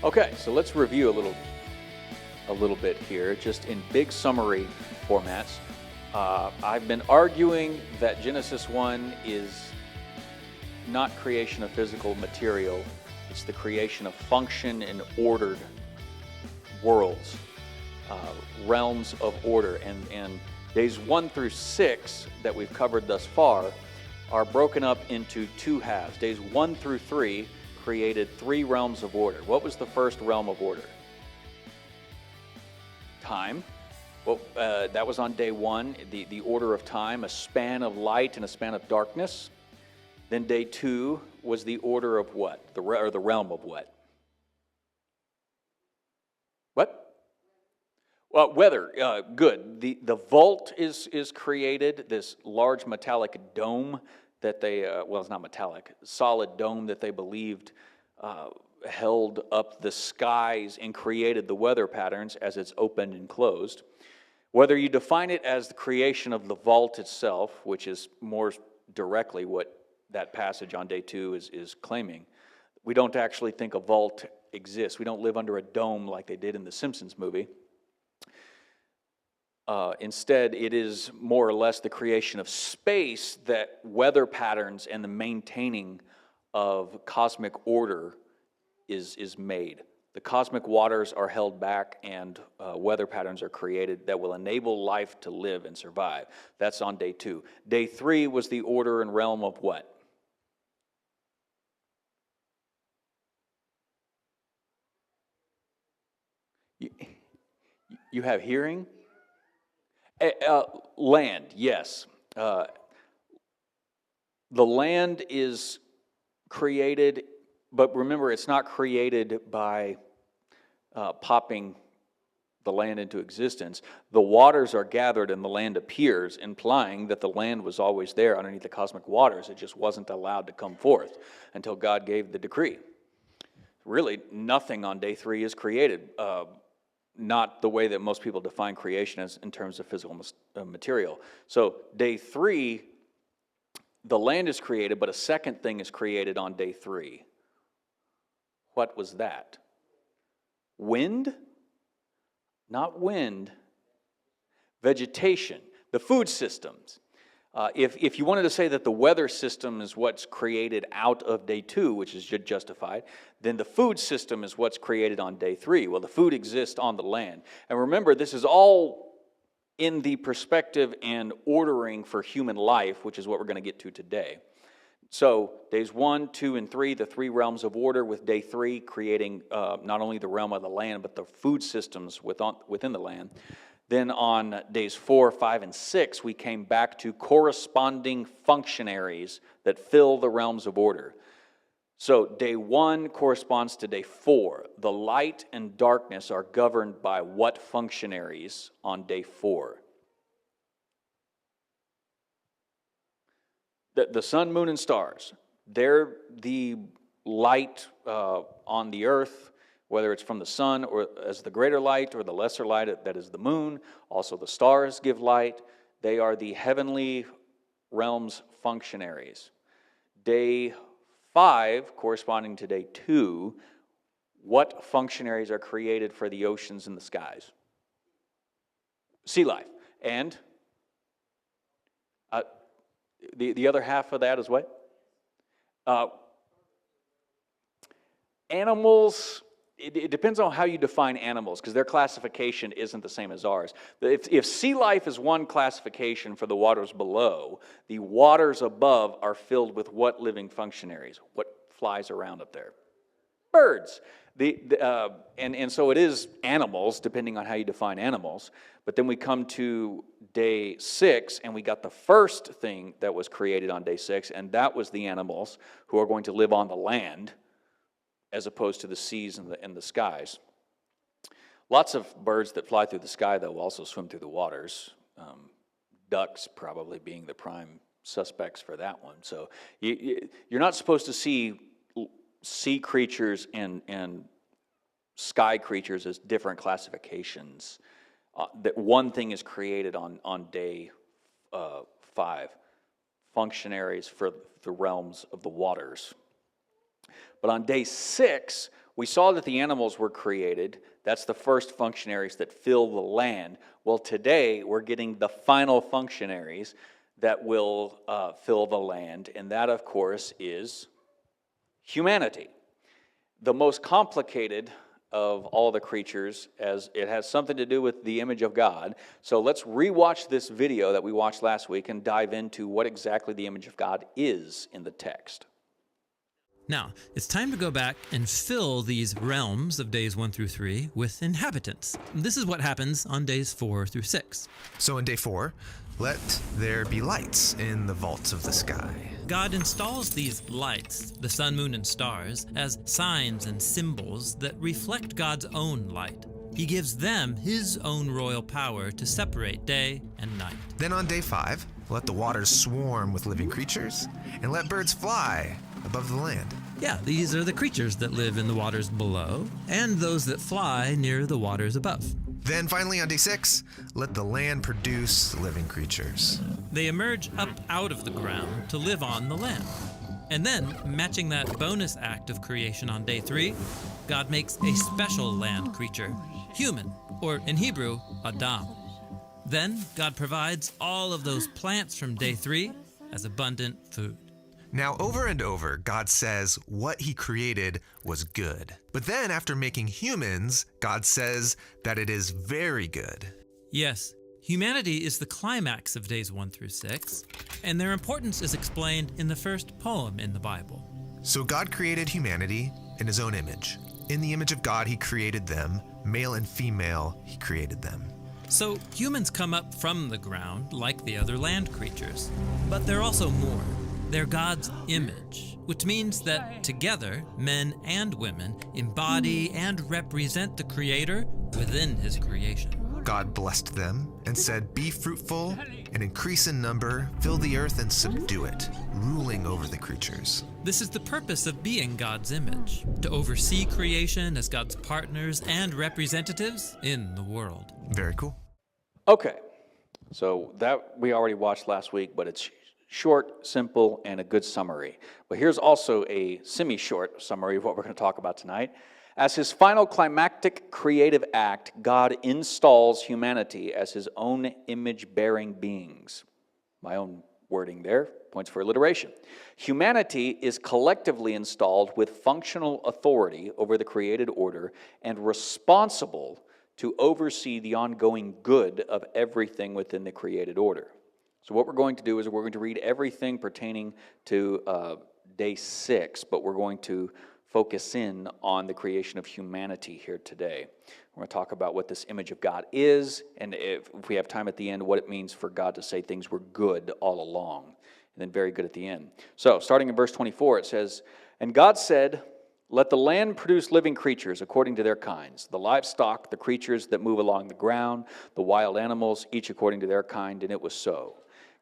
Okay, so let's review a little bit here, just in big summary formats. I've been arguing that Genesis 1 is not creation of physical material. It's the creation of function and ordered worlds, realms of order. And days 1 through 6 that we've covered thus far are broken up into two halves. Days 1 through 3 created 3 realms of order. What was the first realm of order? Time. Well, that was on day 1, the order of time, a span of light and a span of darkness. Then day 2 was the order of what? The realm of what? What? Well, weather. Good. The vault is created, this large metallic dome that they, well, it's not metallic, solid dome that they believed held up the skies and created the weather patterns as it's opened and closed. Whether you define it as the creation of the vault itself, which is more directly what that passage on day 2 is claiming, we don't actually think a vault exists. We don't live under a dome like they did in the Simpsons movie. Instead, it is more or less the creation of space that weather patterns and the maintaining of cosmic order is made. The cosmic waters are held back and weather patterns are created that will enable life to live and survive. That's on day 2. Day 3 was the order and realm of what? You have hearing? Land, yes. The land is created, but remember, it's not created by popping the land into existence. The waters are gathered and the land appears, implying that the land was always there underneath the cosmic waters. It just wasn't allowed to come forth until God gave the decree. Really, nothing on day 3 is created. Not the way that most people define creation as in terms of physical material. So day 3, the land is created, but a second thing is created on day 3. What was that? Wind? Not wind. Vegetation. The food systems. If you wanted to say that the weather system is what's created out of day 2, which is justified, then the food system is what's created on day 3. Well, the food exists on the land. And remember, this is all in the perspective and ordering for human life, which is what we're going to get to today. So days 1, 2, and 3, the 3 realms of order, with day 3 creating not only the realm of the land, but the food systems within the land. Then on days 4, 5, and 6, we came back to corresponding functionaries that fill the realms of order. So day 1 corresponds to day 4. The light and darkness are governed by what functionaries on day 4? The sun, moon, and stars. They're the light on the earth, whether it's from the sun or as the greater light or the lesser light that is the moon. Also the stars give light. They are the heavenly realms functionaries. Day 5, corresponding to day 2, what functionaries are created for the oceans and the skies? Sea life. And the other half of that is what? Animals. It depends on how you define animals, because their classification isn't the same as ours. If sea life is one classification for the waters below, the waters above are filled with what living functionaries? What flies around up there? Birds. And so it is animals, depending on how you define animals. But then we come to day 6, and we got the first thing that was created on day 6, and that was the animals who are going to live on the land, as opposed to the seas and the skies. Lots of birds that fly through the sky, though, also swim through the waters. Ducks probably being the prime suspects for that one. So you're not supposed to see sea creatures and sky creatures as different classifications. That one thing is created on day 5. Functionaries for the realms of the waters. But on day 6, We saw that the animals were created. That's the first functionaries that fill the land. Well, today we're getting the final functionaries that will fill the land, and that, of course, is humanity. The most complicated of all the creatures, as it has something to do with the image of God. So let's rewatch this video that we watched last week and dive into what exactly the image of God is in the text. Now, it's time to go back and fill these realms of days 1 through 3 with inhabitants. This is what happens on days 4 through 6. So on day 4, let there be lights in the vaults of the sky. God installs these lights, the sun, moon, and stars, as signs and symbols that reflect God's own light. He gives them his own royal power to separate day and night. Then on day 5, let the waters swarm with living creatures, and let birds fly above the land. Yeah, these are the creatures that live in the waters below, and those that fly near the waters above. Then finally on day 6, let the land produce living creatures. They emerge up out of the ground to live on the land. And then, matching that bonus act of creation on day 3, God makes a special land creature, human, or in Hebrew, Adam. Then, God provides all of those plants from day 3 as abundant food. Now, over and over, God says what he created was good. But then, after making humans, God says that it is very good. Yes, humanity is the climax of days 1 through 6, and their importance is explained in the first poem in the Bible. So God created humanity in his own image. In the image of God, he created them. Male and female, he created them. So humans come up from the ground like the other land creatures, but they're also more. They're God's image, which means that together, men and women embody and represent the Creator within his creation. God blessed them and said, "Be fruitful and increase in number, fill the earth and subdue it, ruling over the creatures." This is the purpose of being God's image, to oversee creation as God's partners and representatives in the world. Very cool. Okay, so that we already watched last week, but it's short, simple, and a good summary. But here's also a semi-short summary of what we're going to talk about tonight. As his final climactic creative act, God installs humanity as his own image-bearing beings. My own wording there, points for alliteration. Humanity is collectively installed with functional authority over the created order and responsible to oversee the ongoing good of everything within the created order. So what we're going to do is we're going to read everything pertaining to day 6, but we're going to focus in on the creation of humanity here today. We're going to talk about what this image of God is, and if we have time at the end, what it means for God to say things were good all along, and then very good at the end. So, starting in verse 24, it says, "And God said, let the land produce living creatures according to their kinds, the livestock, the creatures that move along the ground, the wild animals, each according to their kind, and it was so.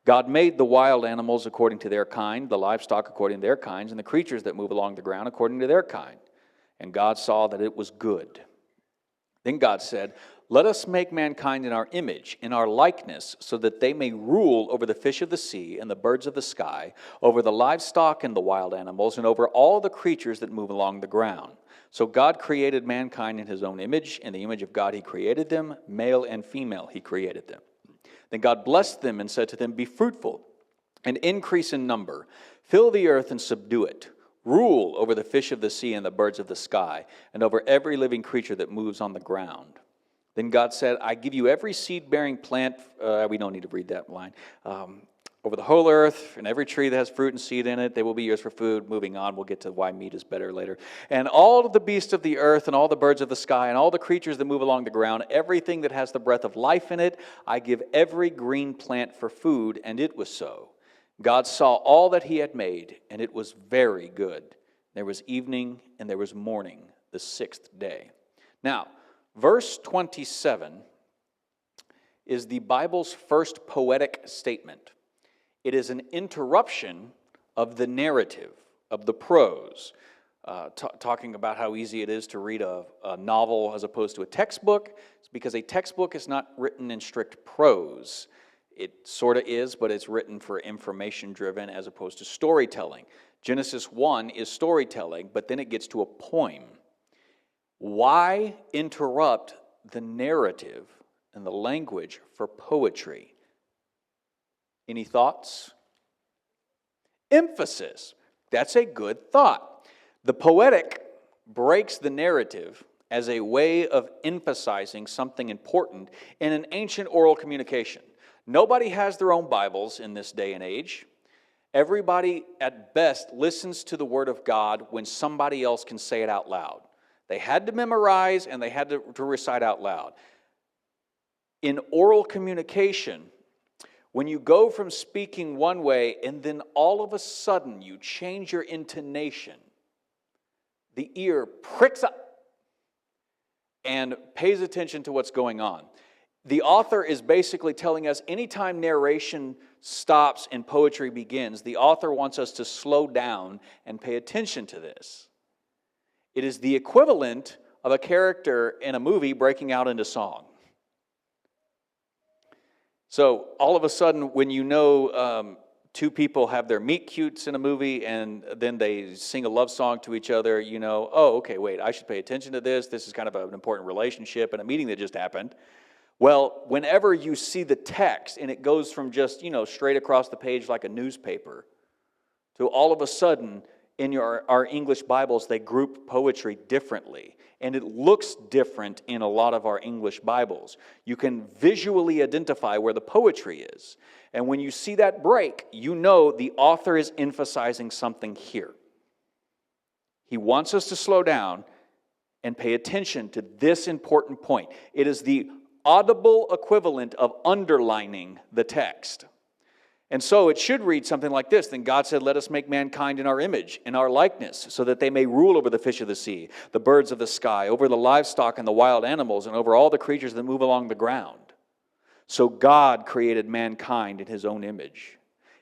God made the wild animals according to their kind, the livestock according to their kinds, and the creatures that move along the ground according to their kind. And God saw that it was good. Then God said, let us make mankind in our image, in our likeness, so that they may rule over the fish of the sea and the birds of the sky, over the livestock and the wild animals, and over all the creatures that move along the ground. So God created mankind in his own image. In the image of God he created them, male and female he created them. Then God blessed them and said to them, be fruitful and increase in number, fill the earth and subdue it. Rule over the fish of the sea and the birds of the sky, and over every living creature that moves on the ground. Then God said, I give you every seed-bearing plant, we don't need to read that line, over the whole earth, and every tree that has fruit and seed in it, they will be yours for food. Moving on, we'll get to why meat is better later. And all of the beasts of the earth, and all the birds of the sky, and all the creatures that move along the ground, everything that has the breath of life in it, I give every green plant for food, and it was so. God saw all that he had made, and it was very good. There was evening, and there was morning, the 6th day. Now, verse 27 is the Bible's first poetic statement. It is an interruption of the narrative, of the prose, talking about how easy it is to read a novel as opposed to a textbook. It's because a textbook is not written in strict prose. It sort of is, but it's written for information-driven as opposed to storytelling. Genesis 1 is storytelling, but then it gets to a poem. Why interrupt the narrative and the language for poetry? Any thoughts? Emphasis. That's a good thought. The poetic breaks the narrative as a way of emphasizing something important in an ancient oral communication. Nobody has their own Bibles in this day and age. Everybody, at best, listens to the Word of God when somebody else can say it out loud. They had to memorize and they had to recite out loud. In oral communication, when you go from speaking one way and then all of a sudden you change your intonation, the ear pricks up and pays attention to what's going on. The author is basically telling us anytime narration stops and poetry begins, the author wants us to slow down and pay attention to this. It is the equivalent of a character in a movie breaking out into song. So all of a sudden, when you know two people have their meet cutes in a movie and then they sing a love song to each other, you know, oh, okay, wait, I should pay attention to this. This is kind of an important relationship and a meeting that just happened. Well, whenever you see the text and it goes from just, straight across the page like a newspaper to all of a sudden in our English Bibles, they group poetry differently. And it looks different in a lot of our English Bibles. You can visually identify where the poetry is. And when you see that break, you know the author is emphasizing something here. He wants us to slow down and pay attention to this important point. It is the audible equivalent of underlining the text. And so it should read something like this. Then God said, let us make mankind in our image, in our likeness, so that they may rule over the fish of the sea, the birds of the sky, over the livestock and the wild animals, and over all the creatures that move along the ground. So God created mankind in his own image.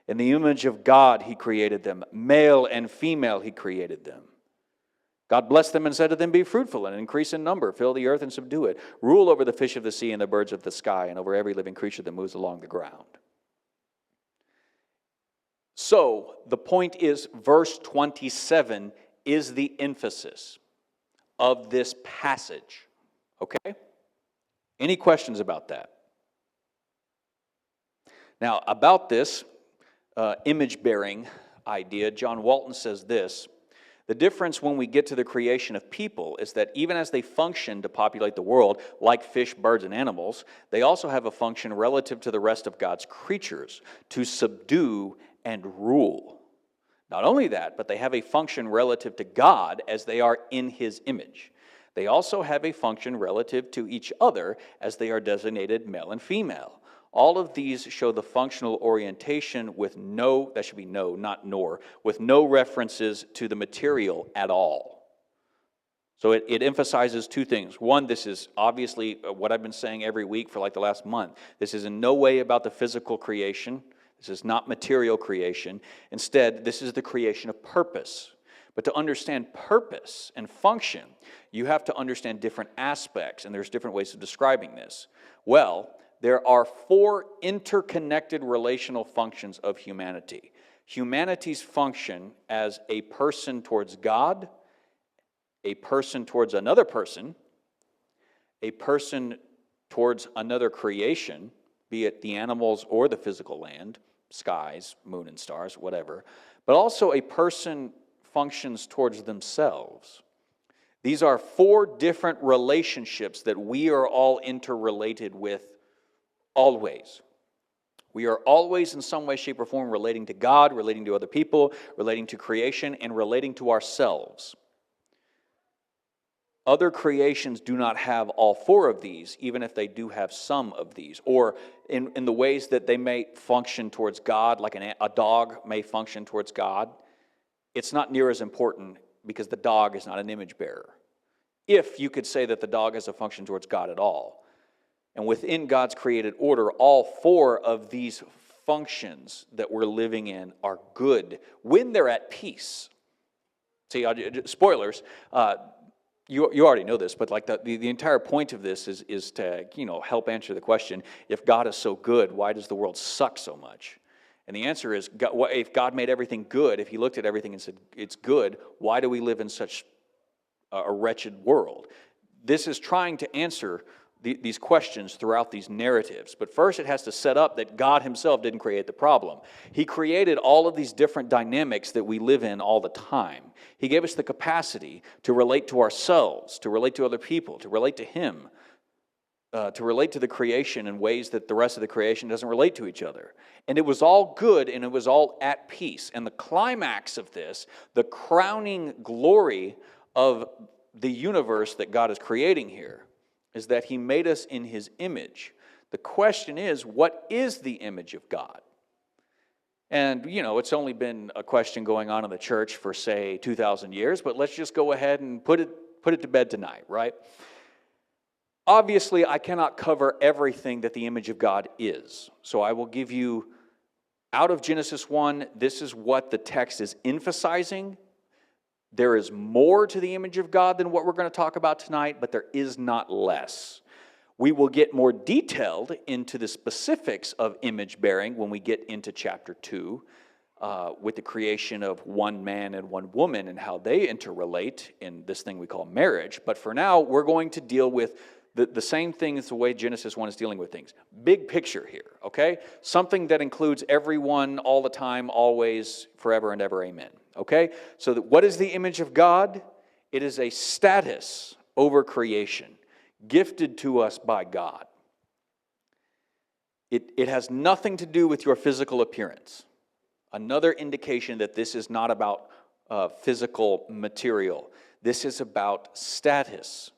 In the image of God he created them. Male and female he created them. God blessed them and said to them, be fruitful and increase in number, fill the earth and subdue it. Rule over the fish of the sea and the birds of the sky, and over every living creature that moves along the ground. So, the point is, verse 27 is the emphasis of this passage. Okay? Any questions about that? Now, about this image-bearing idea, John Walton says this: the difference when we get to the creation of people is that even as they function to populate the world, like fish, birds, and animals, they also have a function relative to the rest of God's creatures, to subdue and rule. Not only that, but they have a function relative to God as they are in his image. They also have a function relative to each other as they are designated male and female. All of these show the functional orientation with no, that should be no, not nor, with no references to the material at all. So it emphasizes two things. One, this is obviously what I've been saying every week for like the last month. This is in no way about the physical creation. This is not material creation. Instead, this is the creation of purpose. But to understand purpose and function, you have to understand different aspects, and there's different ways of describing this. Well, there are four interconnected relational functions of humanity. Humanity's function as a person towards God, a person towards another person, a person towards another creation, be it the animals or the physical land, skies, moon and stars, whatever, but also a person functions towards themselves. These are four different relationships that we are all interrelated with always. We are always in some way, shape, or form relating to God, relating to other people, relating to creation, and relating to ourselves. Other creations do not have all four of these, even if they do have some of these. Or in the ways that they may function towards God, like a dog may function towards God, it's not near as important because the dog is not an image bearer. If you could say that the dog has a function towards God at all. And within God's created order, all four of these functions that we're living in are good when they're at peace. See, spoilers, you already know this, but like the entire point of this is to help answer the question, if God is so good, why does the world suck so much? And the answer is, if God made everything good, if he looked at everything and said it's good, why do we live in such a wretched world. This is trying to answer these questions throughout these narratives. But first it has to set up that God himself didn't create the problem. He created all of these different dynamics that we live in all the time. He gave us the capacity to relate to ourselves, to relate to other people, to relate to him, to relate to the creation in ways that the rest of the creation doesn't relate to each other. And it was all good and it was all at peace. And the climax of this, the crowning glory of the universe that God is creating here, is that he made us in his image. The question is, what is the image of God? And, it's only been a question going on in the church for, say, 2,000 years, but let's just go ahead and put it to bed tonight, right? Obviously, I cannot cover everything that the image of God is. So I will give you, out of Genesis 1, this is what the text is emphasizing. There is more to the image of God than what we're going to talk about tonight, but there is not less. We will get more detailed into the specifics of image bearing when we get into chapter 2 with the creation of one man and one woman and how they interrelate in this thing we call marriage. But for now, we're going to deal with the same thing as the way Genesis 1 is dealing with things. Big picture here, okay? Something that includes everyone, all the time, always, forever and ever, amen. Okay? So what is the image of God? It is a status over creation, gifted to us by God. It has nothing to do with your physical appearance. Another indication that this is not about physical material. This is about status.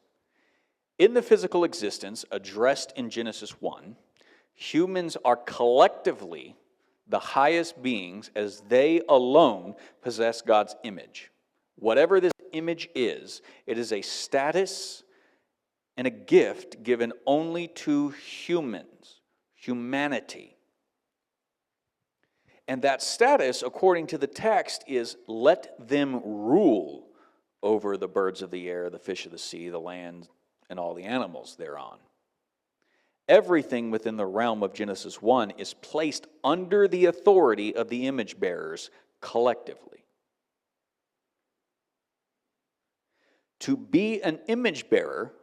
In the physical existence addressed in Genesis 1, humans are collectively the highest beings as they alone possess God's image. Whatever this image is, it is a status and a gift given only to humans, humanity. And that status, according to the text, is let them rule over the birds of the air, the fish of the sea, the land, and all the animals thereon. Everything within the realm of Genesis 1 is placed under the authority of the image bearers collectively. To be an image bearer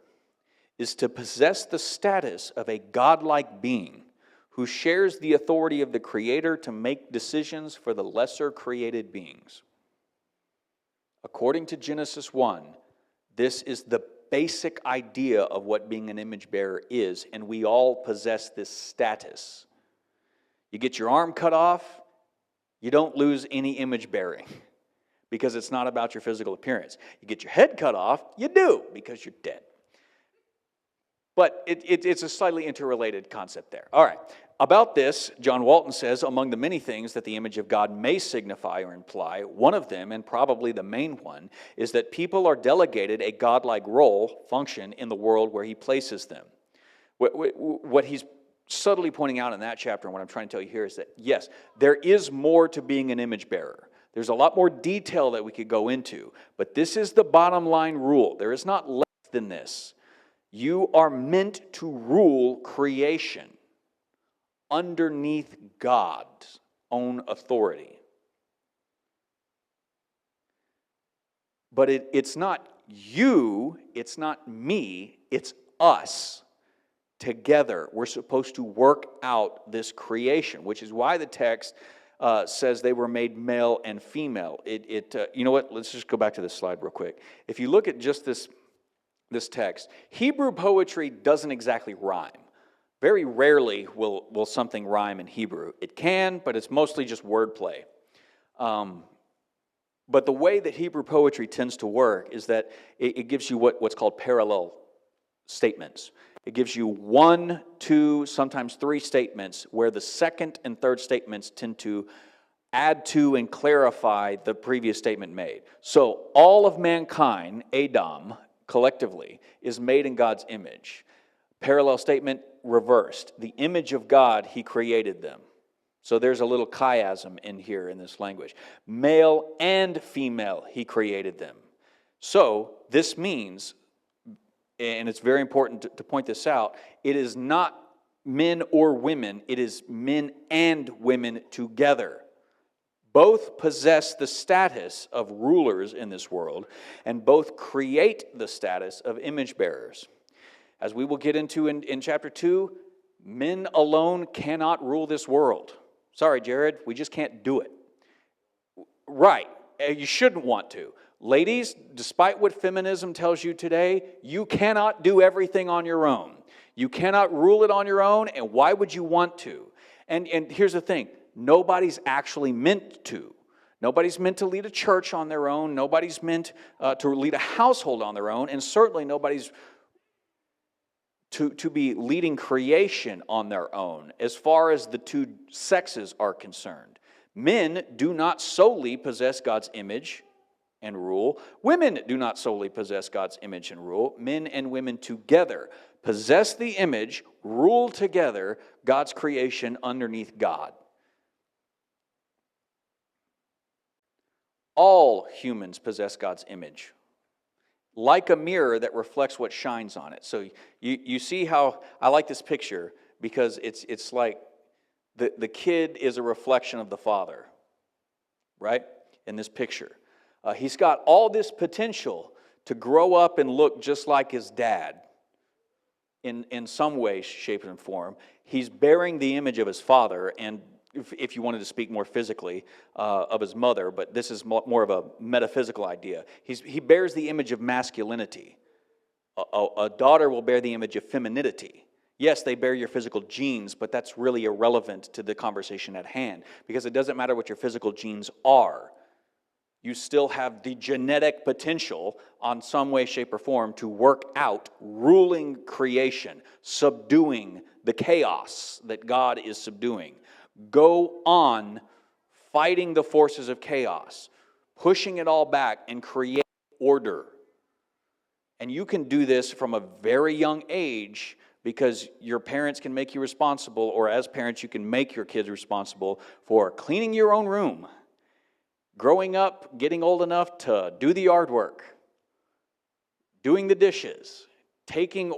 is to possess the status of a godlike being who shares the authority of the Creator to make decisions for the lesser created beings. According to Genesis 1, this is the basic idea of what being an image bearer is, and we all possess this status. You get your arm cut off, you don't lose any image bearing because it's not about your physical appearance. You get your head cut off, you do because you're dead. But it's a slightly interrelated concept there. All right. About this, John Walton says, among the many things that the image of God may signify or imply, one of them, and probably the main one, is that people are delegated a godlike role, function, in the world where he places them. What he's subtly pointing out in that chapter, and what I'm trying to tell you here, is that, yes, there is more to being an image bearer. There's a lot more detail that we could go into, but this is the bottom line rule. There is not less than this. You are meant to rule creation underneath God's own authority. But it's not you, it's not me, it's us together. We're supposed to work out this creation, which is why the text says they were made male and female. You know what? Let's just go back to this slide real quick. If you look at just this text, Hebrew poetry doesn't exactly rhyme. Very rarely will something rhyme in Hebrew. It can, but it's mostly just wordplay. But the way that Hebrew poetry tends to work is that it gives you what's called parallel statements. It gives you 1, 2, sometimes 3 statements where the second and third statements tend to add to and clarify the previous statement made. So all of mankind, Adam, collectively, is made in God's image. Parallel statement reversed. The image of God, he created them. So there's a little chiasm in here in this language. Male and female, he created them. So this means, and it's very important to point this out, it is not men or women, it is men and women together. Both possess the status of rulers in this world, and both create the status of image bearers. As we will get into in chapter 2, men alone cannot rule this world. Sorry, Jared, we just can't do it. Right, you shouldn't want to. Ladies, despite what feminism tells you today, you cannot do everything on your own. You cannot rule it on your own, and why would you want to? And here's the thing, nobody's actually meant to. Nobody's meant to lead a church on their own. Nobody's meant to lead a household on their own, and certainly nobody's to be leading creation on their own as far as the two sexes are concerned. Men do not solely possess God's image and rule. Women do not solely possess God's image and rule. Men and women together possess the image, rule together God's creation underneath God. All humans possess God's image, like a mirror that reflects what shines on it. So you see how I like this picture, because it's like the kid is a reflection of the father, right? In this picture. He's got all this potential to grow up and look just like his dad in some way, shape, and form. He's bearing the image of his father, and if you wanted to speak more physically, of his mother, but this is more of a metaphysical idea. He bears the image of masculinity. A daughter will bear the image of femininity. Yes, they bear your physical genes, but that's really irrelevant to the conversation at hand, because it doesn't matter what your physical genes are. You still have the genetic potential on some way, shape, or form to work out ruling creation, subduing the chaos that God is subduing. Go on fighting the forces of chaos, pushing it all back and create order. And you can do this from a very young age, because your parents can make you responsible, or as parents you can make your kids responsible for cleaning your own room, growing up, getting old enough to do the yard work, doing the dishes, taking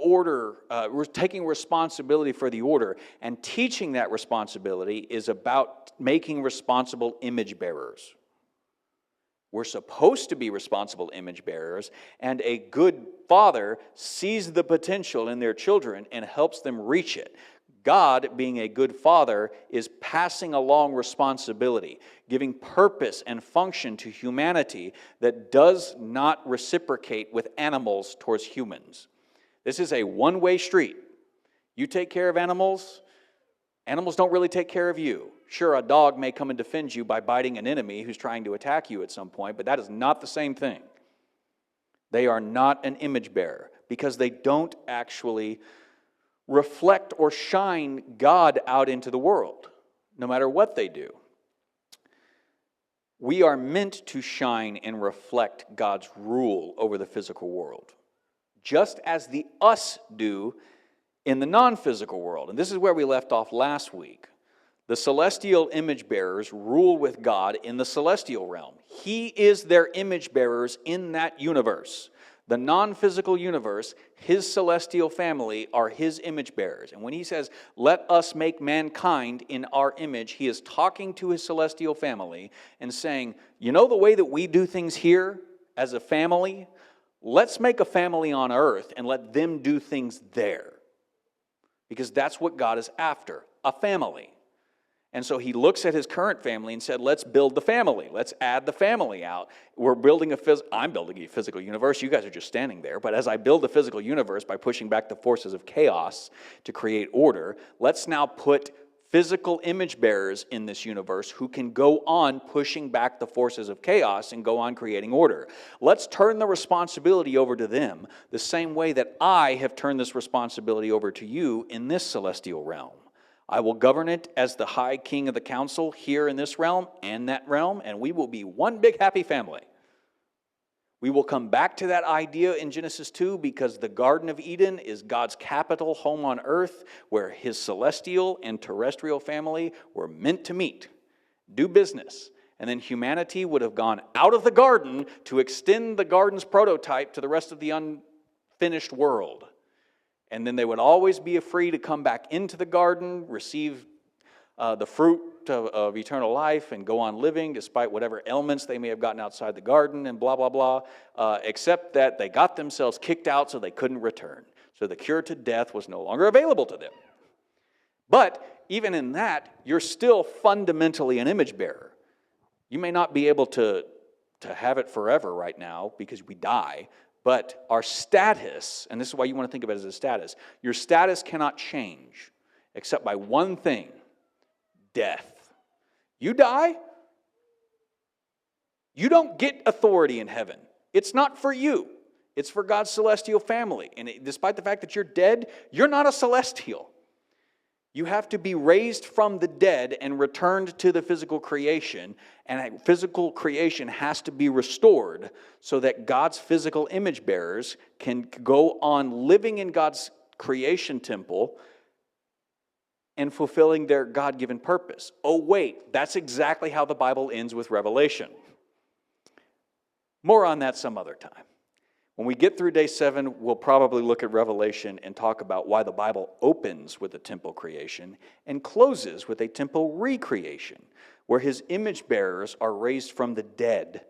responsibility for the order, and teaching that responsibility is about making responsible image bearers. We're supposed to be responsible image bearers, and a good father sees the potential in their children and helps them reach it. God, being a good father, is passing along responsibility, giving purpose and function to humanity that does not reciprocate with animals towards humans. This is a one-way street. You take care of animals, animals don't really take care of you. Sure, a dog may come and defend you by biting an enemy who's trying to attack you at some point, but that is not the same thing. They are not an image bearer, because they don't actually reflect or shine God out into the world, no matter what they do. We are meant to shine and reflect God's rule over the physical world, just as the us do in the non-physical world. And this is where we left off last week. The celestial image bearers rule with God in the celestial realm. He is their image bearers in that universe. The non-physical universe, his celestial family are his image bearers. And when he says, let us make mankind in our image, he is talking to his celestial family and saying, you know the way that we do things here as a family? Let's make a family on earth and let them do things there. Because that's what God is after, a family. And so he looks at his current family and said, let's build the family. Let's add the family out. I'm building a physical universe. You guys are just standing there. But as I build a physical universe by pushing back the forces of chaos to create order, let's now put physical image bearers in this universe who can go on pushing back the forces of chaos and go on creating order. Let's turn the responsibility over to them the same way that I have turned this responsibility over to you in this celestial realm. I will govern it as the high king of the council here in this realm and that realm, and we will be one big happy family. We will come back to that idea in Genesis 2 because the Garden of Eden is God's capital home on earth, where his celestial and terrestrial family were meant to meet, do business. And then humanity would have gone out of the garden to extend the garden's prototype to the rest of the unfinished world. And then they would always be free to come back into the garden, receive the fruit of eternal life and go on living despite whatever ailments they may have gotten outside the garden and blah, blah, blah, except that they got themselves kicked out so they couldn't return. So the cure to death was no longer available to them. But even in that, you're still fundamentally an image bearer. You may not be able to have it forever right now because we die, but our status, and this is why you want to think of it as a status, your status cannot change except by one thing, death. You die, you don't get authority in heaven. It's not for you. It's for God's celestial family. And despite the fact that you're dead, you're not a celestial. You have to be raised from the dead and returned to the physical creation, and physical creation has to be restored so that God's physical image bearers can go on living in God's creation temple and fulfilling their God-given purpose. Oh wait, that's exactly how the Bible ends with Revelation. More on that some other time. When we get through day 7, we'll probably look at Revelation and talk about why the Bible opens with a temple creation and closes with a temple recreation, where his image bearers are raised from the dead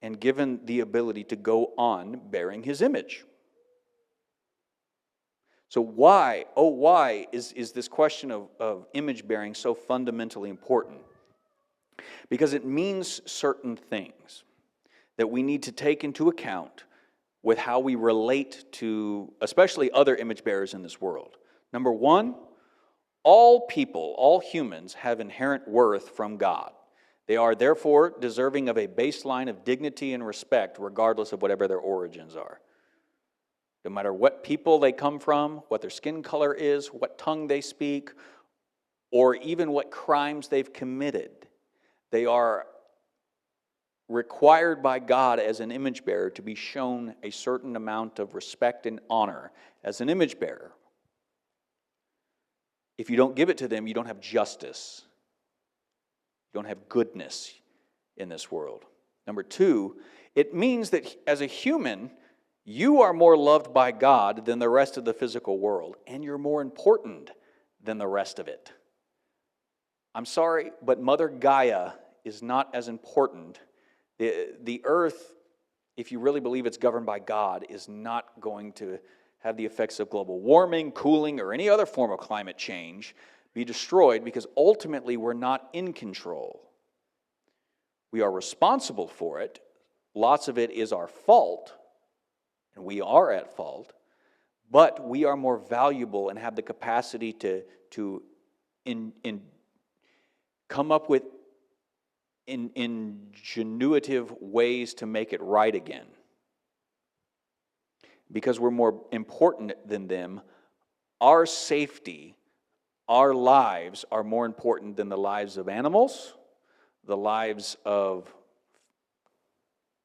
and given the ability to go on bearing his image. So why is this question of image bearing so fundamentally important? Because it means certain things that we need to take into account with how we relate to, especially other image bearers in this world. Number one, all people, all humans have inherent worth from God. They are therefore deserving of a baseline of dignity and respect regardless of whatever their origins are. No matter what people they come from, what their skin color is, what tongue they speak, or even what crimes they've committed, they are required by God as an image bearer to be shown a certain amount of respect and honor as an image bearer. If you don't give it to them, you don't have justice. You don't have goodness in this world. Number two, it means that as a human, you are more loved by God than the rest of the physical world, and you're more important than the rest of it. I'm sorry, but Mother Gaia is not as important. The earth, if you really believe it's governed by God, is not going to have the effects of global warming, cooling, or any other form of climate change be destroyed, because ultimately we're not in control. We are responsible for it. Lots of it is our fault, and we are at fault, but we are more valuable and have the capacity to come up with ingenuitive ways to make it right again. Because we're more important than them, our safety, our lives are more important than the lives of animals, the lives of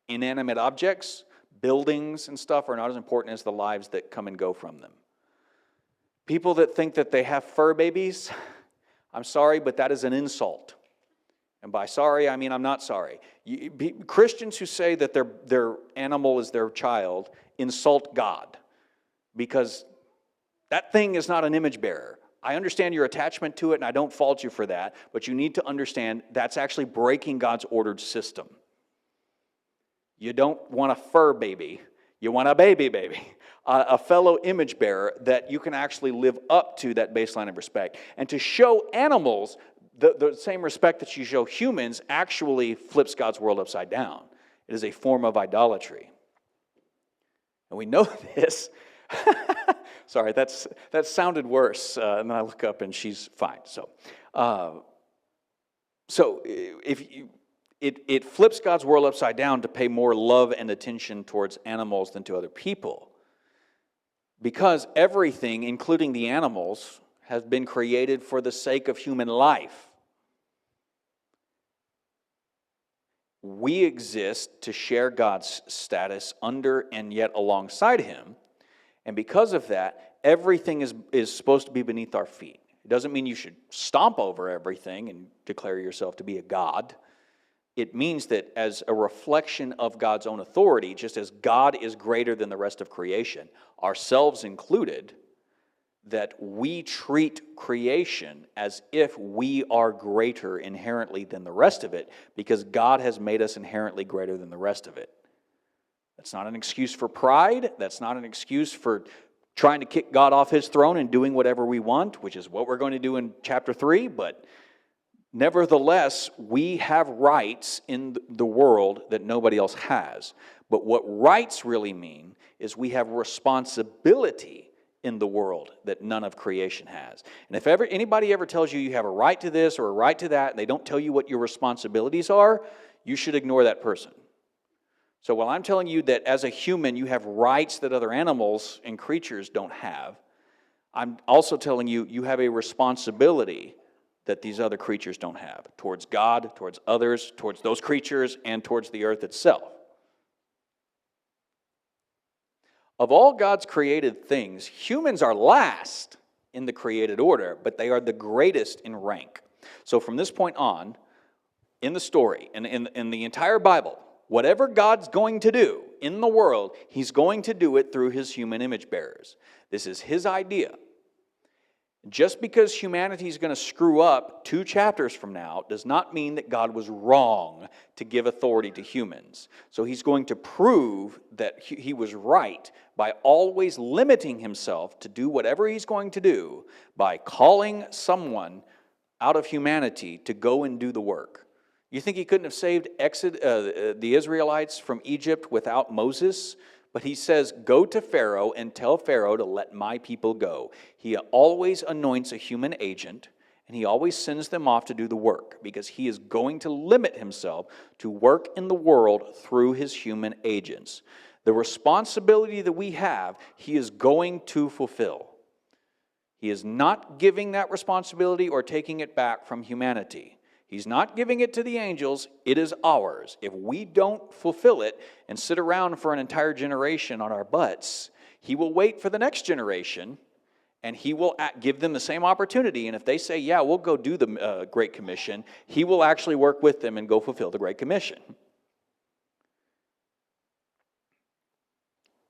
inanimate objects, buildings and stuff are not as important as the lives that come and go from them. People that think that they have fur babies, I'm sorry, but that is an insult. And by sorry, I mean I'm not sorry. Christians who say that their animal is their child insult God, because that thing is not an image bearer. I understand your attachment to it, and I don't fault you for that, but you need to understand that's actually breaking God's ordered system. You don't want a fur baby. You want a baby. A fellow image bearer that you can actually live up to that baseline of respect. And to show animals the same respect that you show humans actually flips God's world upside down. It is a form of idolatry. And we know this. Sorry, that sounded worse. And then I look up and she's fine. It flips God's world upside down to pay more love and attention towards animals than to other people. Because everything, including the animals, has been created for the sake of human life. We exist to share God's status under and yet alongside Him. And because of that, everything is supposed to be beneath our feet. It doesn't mean you should stomp over everything and declare yourself to be a god. It means that as a reflection of God's own authority, just as God is greater than the rest of creation, ourselves included, that we treat creation as if we are greater inherently than the rest of it, because God has made us inherently greater than the rest of it. That's not an excuse for pride. That's not an excuse for trying to kick God off his throne and doing whatever we want, which is what we're going to do in chapter 3. But nevertheless, we have rights in the world that nobody else has. But what rights really mean is we have responsibility in the world that none of creation has. And if anybody ever tells you you have a right to this or a right to that, and they don't tell you what your responsibilities are, you should ignore that person. So while I'm telling you that as a human you have rights that other animals and creatures don't have, I'm also telling you you have a responsibility that these other creatures don't have towards God, towards others, towards those creatures, and towards the earth itself. Of all God's created things, humans are last in the created order, but they are the greatest in rank. So from this point on, in the story, in the entire Bible, whatever God's going to do in the world, he's going to do it through his human image bearers. This is his idea. Just because humanity is going to screw up 2 chapters from now does not mean that God was wrong to give authority to humans. So he's going to prove that he was right by always limiting himself to do whatever he's going to do by calling someone out of humanity to go and do the work. You think he couldn't have saved the Israelites from Egypt without Moses? But he says, go to Pharaoh and tell Pharaoh to let my people go. He always anoints a human agent, and he always sends them off to do the work, because he is going to limit himself to work in the world through his human agents. The responsibility that we have, he is going to fulfill. He is not giving that responsibility or taking it back from humanity. He's not giving it to the angels, it is ours. If we don't fulfill it and sit around for an entire generation on our butts, he will wait for the next generation and he will give them the same opportunity. And if they say, yeah, we'll go do the Great Commission, he will actually work with them and go fulfill the Great Commission.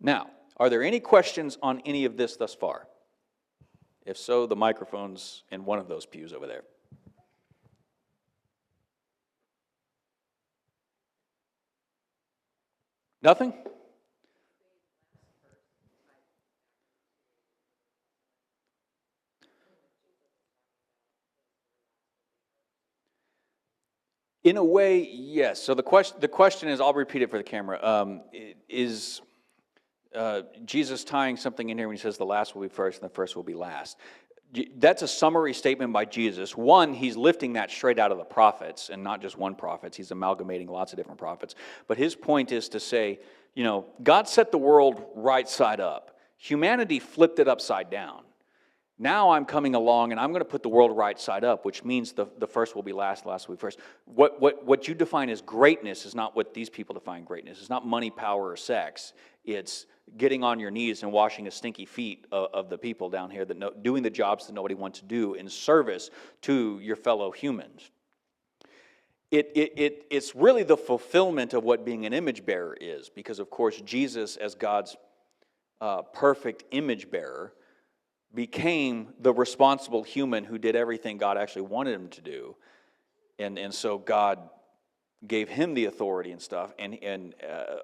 Now, are there any questions on any of this thus far? If so, the microphone's in one of those pews over there. Nothing? In a way, yes. So the question is, I'll repeat it for the camera. Is Jesus tying something in here when he says the last will be first and the first will be last? That's a summary statement by Jesus. One, he's lifting that straight out of the prophets, and not just one prophet. He's amalgamating lots of different prophets. But his point is to say, God set the world right side up. Humanity flipped it upside down. Now I'm coming along and I'm going to put the world right side up, which means the first will be last, last will be first. What you define as greatness is not what these people define greatness. It's not money, power, or sex. It's getting on your knees and washing the stinky feet of the people down here, doing the jobs that nobody wants to do in service to your fellow humans. It's really the fulfillment of what being an image bearer is, because of course Jesus, as God's perfect image bearer, became the responsible human who did everything God actually wanted him to do. And so God gave him the authority and stuff, and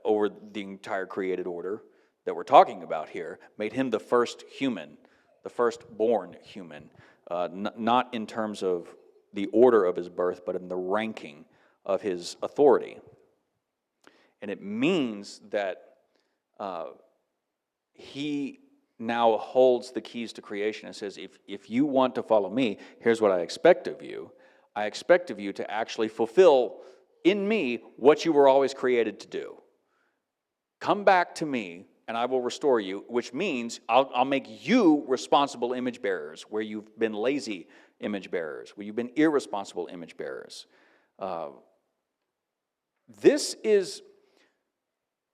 over the entire created order that we're talking about here, made him the first human, the firstborn human, not in terms of the order of his birth, but in the ranking of his authority. And it means that he now holds the keys to creation and says, if you want to follow me, here's what I expect of you. I expect of you to actually fulfill in me what you were always created to do. Come back to me and I will restore you, which means I'll make you responsible image bearers where you've been lazy image bearers, where you've been irresponsible image bearers. This is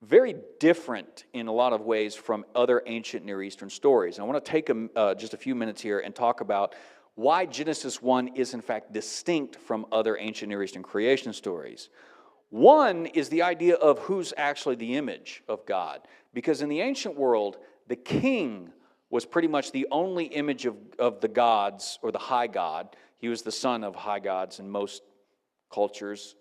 very different in a lot of ways from other ancient Near Eastern stories. And I want to take just a few minutes here and talk about why Genesis 1 is in fact distinct from other ancient Near Eastern creation stories. One is the idea of who's actually the image of God. Because in the ancient world, the king was pretty much the only image of the gods, or the high god. He was the son of high gods in most cultures.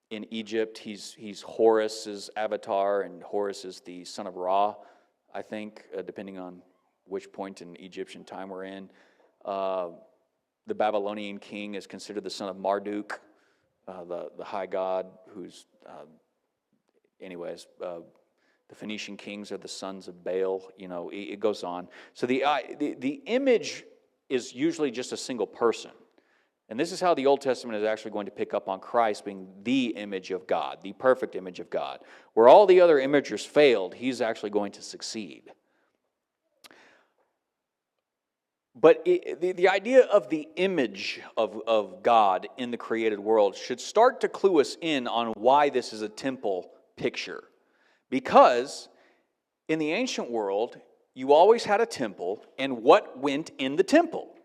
In Egypt, he's Horus's avatar, and Horus is the son of Ra, I think, depending on which point in Egyptian time we're in. The Babylonian king is considered the son of Marduk, the high god, who's, the Phoenician kings are the sons of Baal. It goes on. So the image is usually just a single person. And this is how the Old Testament is actually going to pick up on Christ being the image of God, the perfect image of God. Where all the other imagers failed, he's actually going to succeed. But the idea of the image of God in the created world should start to clue us in on why this is a temple picture. Because in the ancient world, you always had a temple, and what went in the temple?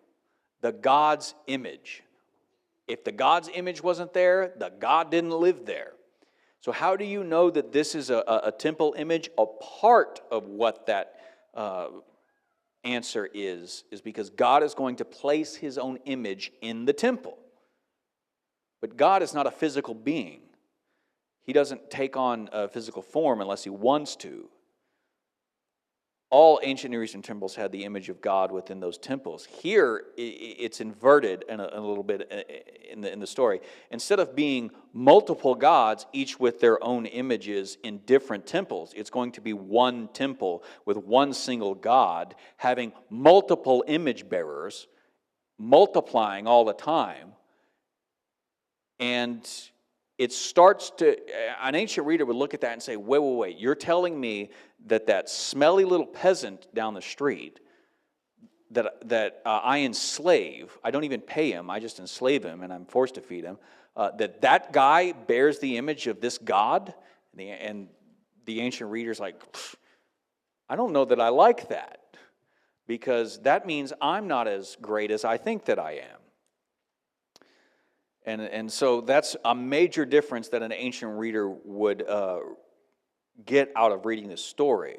The God's image. If the God's image wasn't there, the God didn't live there. So how do you know that this is a temple image? A part of what that answer is because God is going to place his own image in the temple. But God is not a physical being. He doesn't take on a physical form unless he wants to. All ancient Near Eastern temples had the image of God within those temples. Here, it's inverted in a little bit in the story. Instead of being multiple gods, each with their own images in different temples, it's going to be one temple with one single God, having multiple image bearers, multiplying all the time. And it starts to, an ancient reader would look at that and say, wait, you're telling me that smelly little peasant down the street that I enslave, I don't even pay him, I just enslave him and I'm forced to feed him, that guy bears the image of this God? And the ancient reader's like, I don't know that I like that, because that means I'm not as great as I think that I am. And so that's a major difference that an ancient reader would get out of reading this story.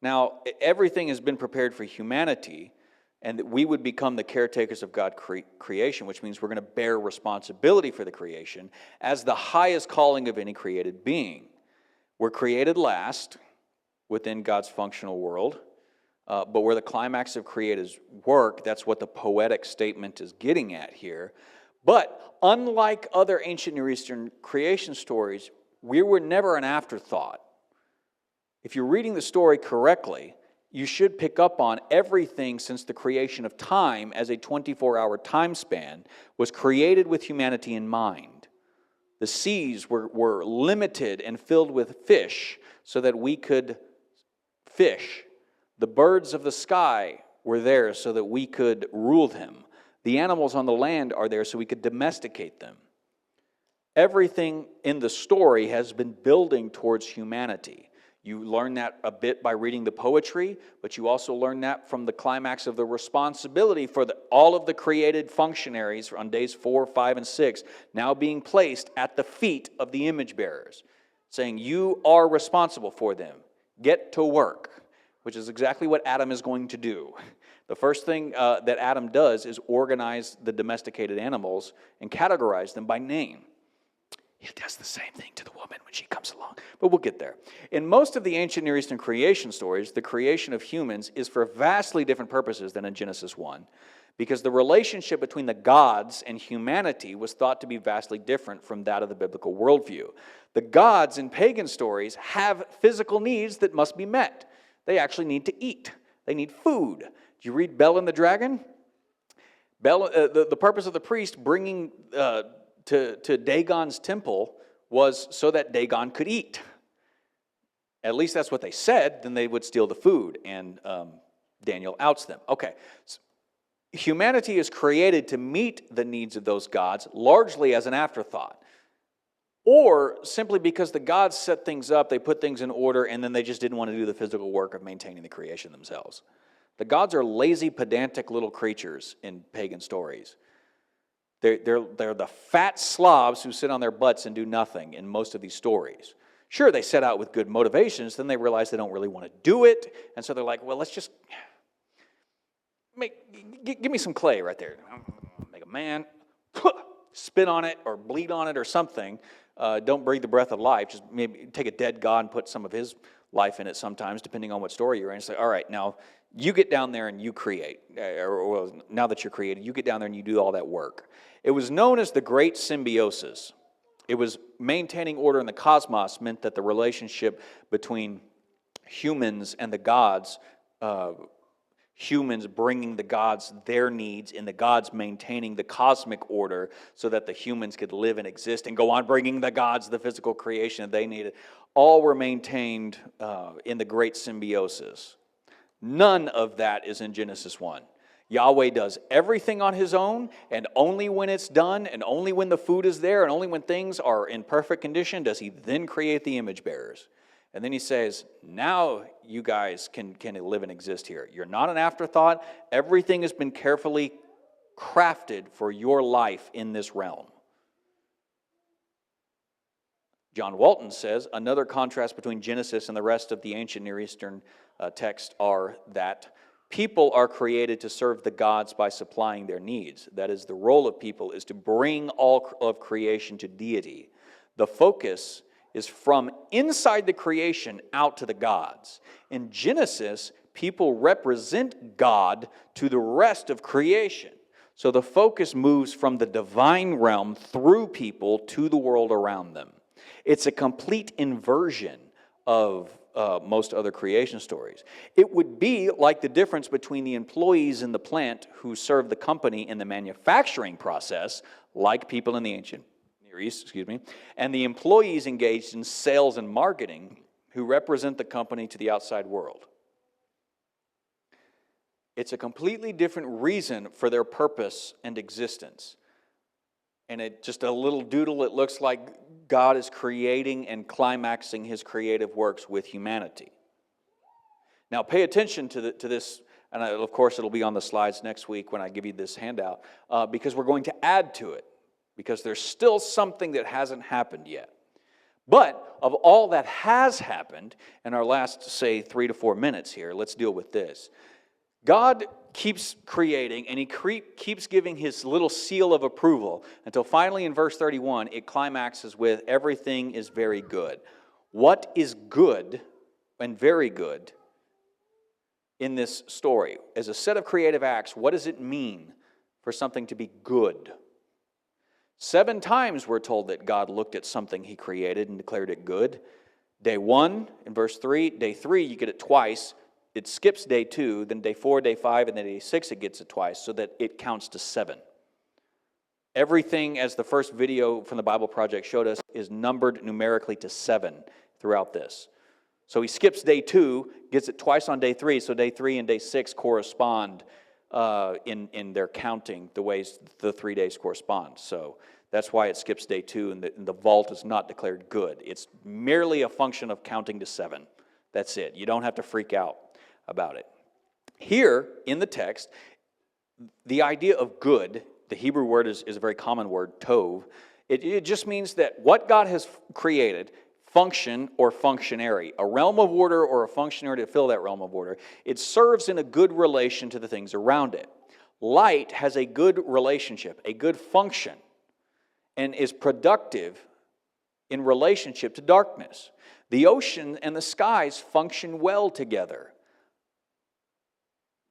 Now, everything has been prepared for humanity, and that we would become the caretakers of God's creation, which means we're going to bear responsibility for the creation as the highest calling of any created being. We're created last within God's functional world, but where the climax of creative work, that's what the poetic statement is getting at here. But unlike other ancient Near Eastern creation stories, we were never an afterthought. If you're reading the story correctly, you should pick up on everything since the creation of time as a 24-hour time span was created with humanity in mind. The seas were limited and filled with fish so that we could fish. The birds of the sky were there so that we could rule them. The animals on the land are there so we could domesticate them. Everything in the story has been building towards humanity. You learn that a bit by reading the poetry, but you also learn that from the climax of the responsibility for all of the created functionaries on days 4, 5, and 6 now being placed at the feet of the image bearers, saying, you are responsible for them. Get to work, which is exactly what Adam is going to do. The first thing that Adam does is organize the domesticated animals and categorize them by name. He does the same thing to the woman when she comes along, but we'll get there. In most of the ancient Near Eastern creation stories, the creation of humans is for vastly different purposes than in Genesis 1, because the relationship between the gods and humanity was thought to be vastly different from that of the biblical worldview. The gods in pagan stories have physical needs that must be met. They actually need to eat. They need food. Did you read Bel and the Dragon? The purpose of the priest bringing to Dagon's temple was so that Dagon could eat. At least that's what they said. Then they would steal the food, and Daniel outs them. Okay, so humanity is created to meet the needs of those gods largely as an afterthought, or simply because the gods set things up, they put things in order, and then they just didn't want to do the physical work of maintaining the creation themselves. The gods are lazy, pedantic little creatures in pagan stories. They're the fat slobs who sit on their butts and do nothing in most of these stories. Sure, they set out with good motivations, then they realize they don't really want to do it, and so they're like, well, let's just give me some clay right there. Make a man, spit on it or bleed on it or something. Don't breathe the breath of life. Just maybe take a dead God and put some of his life in it sometimes, depending on what story you're in. It's like, all right, now you get down there and you create. Or now that you're created, you get down there and you do all that work. It was known as the Great Symbiosis. It was maintaining order in the cosmos meant that the relationship between humans and the gods, humans bringing the gods their needs and the gods maintaining the cosmic order so that the humans could live and exist and go on bringing the gods the physical creation that they needed, all were maintained in the Great Symbiosis. None of that is in Genesis 1. Yahweh does everything on his own, and only when it's done, and only when the food is there, and only when things are in perfect condition does he then create the image bearers. And then he says, now you guys can live and exist here. You're not an afterthought. Everything has been carefully crafted for your life in this realm. John Walton says, another contrast between Genesis and the rest of the ancient Near Eastern text are that people are created to serve the gods by supplying their needs. That is, the role of people is to bring all of creation to deity. The focus is from inside the creation out to the gods. In Genesis, people represent God to the rest of creation. So the focus moves from the divine realm through people to the world around them. It's a complete inversion of most other creation stories. It would be like the difference between the employees in the plant who serve the company in the manufacturing process, like people in the ancient Near East, and the employees engaged in sales and marketing who represent the company to the outside world. It's a completely different reason for their purpose and existence. And just a little doodle, it looks like God is creating and climaxing his creative works with humanity. Now pay attention to this, and of course it'll be on the slides next week when I give you this handout, because we're going to add to it, because there's still something that hasn't happened yet. But of all that has happened, in our last, say, 3 to 4 minutes here, let's deal with this. God keeps creating, and he keeps giving his little seal of approval until finally in verse 31, it climaxes with everything is very good. What is good and very good in this story? As a set of creative acts, what does it mean for something to be good? 7 times we're told that God looked at something he created and declared it good. Day 1 in verse 3, day 3 you get it twice. It skips day 2, then day 4, day 5, and then day 6 it gets it twice, so that it counts to 7. Everything, as the first video from the Bible Project showed us, is numbered numerically to 7 throughout this. So he skips day 2, gets it twice on day 3, so day 3 and day 6 correspond in their counting, the ways the 3 days correspond. So that's why it skips day 2, and the vault is not declared good. It's merely a function of counting to 7. That's it. You don't have to freak out about it. Here in the text, the idea of good, the Hebrew word is a very common word, tov. It just means that what God has created, function or functionary, a realm of order or a functionary to fill that realm of order, it serves in a good relation to the things around it. Light has a good relationship, a good function, and is productive in relationship to darkness. The ocean and the skies function well together.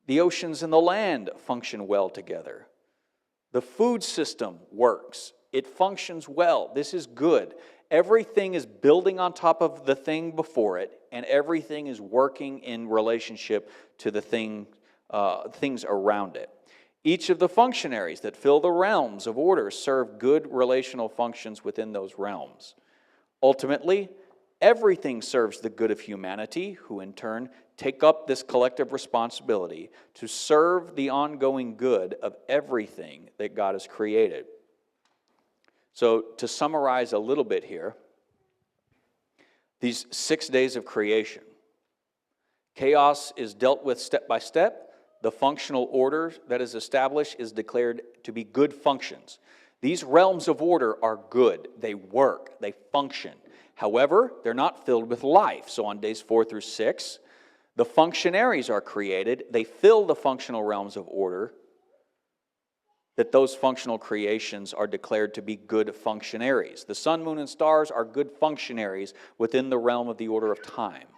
The oceans and the land function well together. The food system works. It functions well. This is good. Everything is building on top of the thing before it, and everything is working in relationship to the things around it. Each of the functionaries that fill the realms of order serve good relational functions within those realms. Ultimately, everything serves the good of humanity, who in turn take up this collective responsibility to serve the ongoing good of everything that God has created. So, to summarize a little bit here, these 6 days of creation, chaos is dealt with step by step. The functional order that is established is declared to be good functions. These realms of order are good. They work. They function. However, they're not filled with life. So on days 4 through 6, the functionaries are created. They fill the functional realms of order. That those functional creations are declared to be good functionaries. The sun, moon, and stars are good functionaries within the realm of the order of time.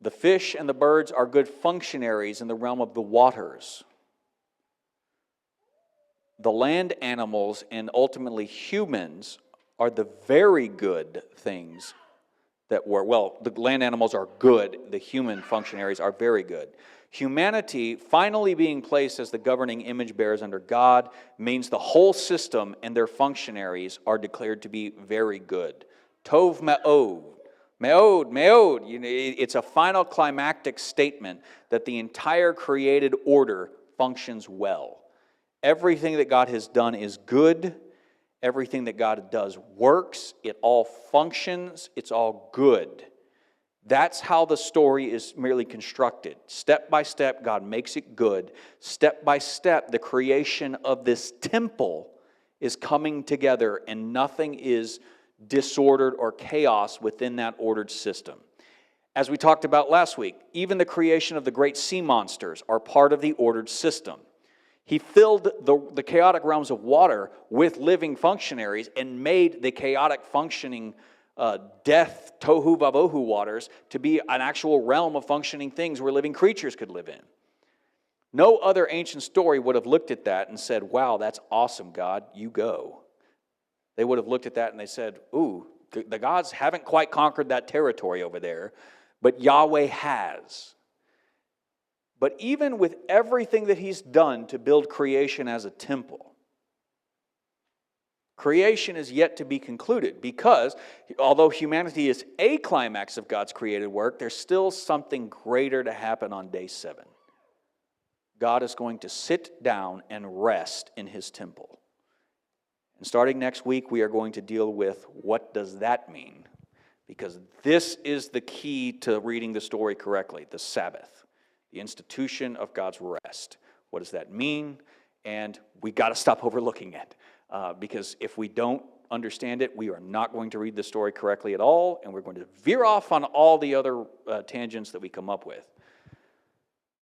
The fish and the birds are good functionaries in the realm of the waters. The land animals and ultimately humans are the very good things that were, well, the land animals are good, the human functionaries are very good. Humanity finally being placed as the governing image bearers under God means the whole system and their functionaries are declared to be very good. Tov me'od. Me'od, me'od. It's a final climactic statement that the entire created order functions well. Everything that God has done is good. Everything that God does works. It all functions. It's all good. That's how the story is merely constructed. Step by step, God makes it good. Step by step, the creation of this temple is coming together, and nothing is disordered or chaos within that ordered system. As we talked about last week, even the creation of the great sea monsters are part of the ordered system. He filled the chaotic realms of water with living functionaries and made the chaotic functioning death, tohu vavohu waters, to be an actual realm of functioning things where living creatures could live in. No other ancient story would have looked at that and said, wow, that's awesome, God, you go. They would have looked at that and they said, ooh, the gods haven't quite conquered that territory over there, but Yahweh has. But even with everything that he's done to build creation as a temple, creation is yet to be concluded because although humanity is a climax of God's created work, there's still something greater to happen on day 7. God is going to sit down and rest in his temple. And starting next week, we are going to deal with what does that mean? Because this is the key to reading the story correctly, the Sabbath, the institution of God's rest. What does that mean? And we got to stop overlooking it. Because if we don't understand it, we are not going to read the story correctly at all, and we're going to veer off on all the other tangents that we come up with.